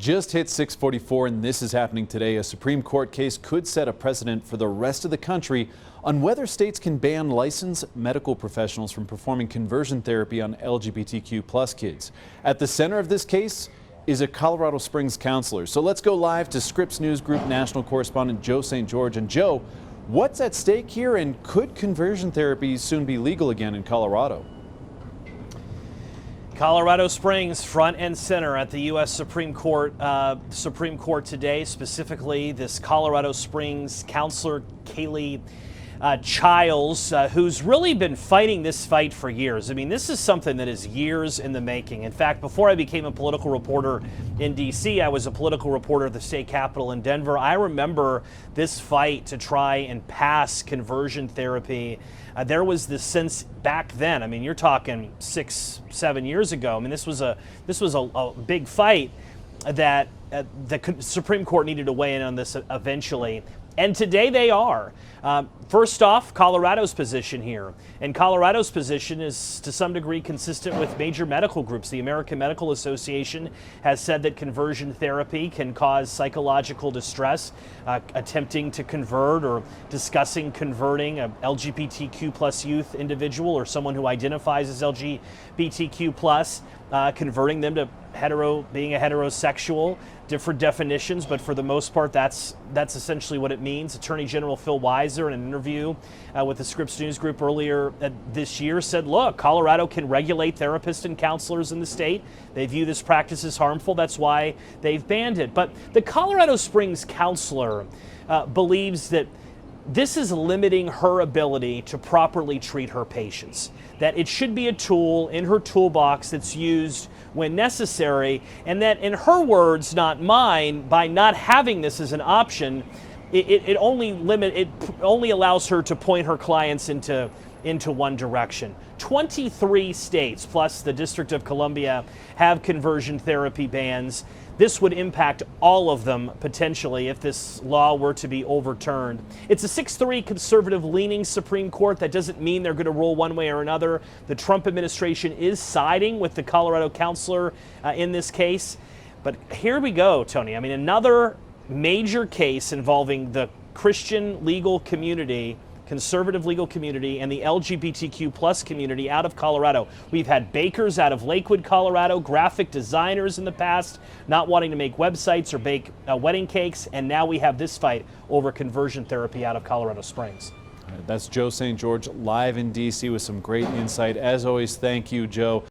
Just hit 6:44, and this is happening today. A Supreme Court case could set a precedent for the rest of the country on whether states can ban licensed medical professionals from performing conversion therapy on LGBTQ+ kids. At the center of this case is a Colorado Springs counselor. So let's go live to Scripps News Group national correspondent Joe St. George. And Joe, what's at stake here, and could conversion therapy soon be legal again in Colorado? Colorado Springs front and center at the U.S. Supreme Court today, specifically this Colorado Springs counselor, Kaylee Childs, who's really been fighting this fight for years. I mean, this is something that is years in the making. In fact, before I became a political reporter in D.C., I was a political reporter at the state capitol in Denver. I remember this fight to try and pass conversion therapy. There was this sense back then. I mean, you're talking 6-7 years ago. I mean, this was a big fight that the Supreme Court needed to weigh in on this eventually. And today they are. First off, Colorado's position here. And Colorado's position is to some degree consistent with major medical groups. The American Medical Association has said that conversion therapy can cause psychological distress. Attempting to convert or discussing converting a LGBTQ+ youth individual or someone who identifies as LGBTQ+, converting them to being a heterosexual. Different definitions, but for the most part, that's essentially what it means. Attorney General Phil Weiser, in an interview with the Scripps News Group earlier this year, said, look, Colorado can regulate therapists and counselors in the state. They view this practice as harmful. That's why they've banned it. But the Colorado Springs counselor believes that this is limiting her ability to properly treat her patients, that it should be a tool in her toolbox that's used when necessary, and that, in her words, not mine, by not having this as an option, it only allows her to point her clients into one direction. 23 states plus the District of Columbia have conversion therapy bans. This would impact all of them potentially if this law were to be overturned. It's a 6-3 conservative-leaning Supreme Court. That doesn't mean they're going to rule one way or another. The Trump administration is siding with the Colorado counselor in this case. But here we go, Tony. I mean, another major case involving the Christian legal community, conservative legal community, and the LGBTQ+ community out of Colorado. We've had bakers out of Lakewood, Colorado, graphic designers in the past not wanting to make websites or bake wedding cakes, and now we have this fight over conversion therapy out of Colorado Springs. That's Joe St. George live in D.C. with some great insight. As always, thank you, Joe.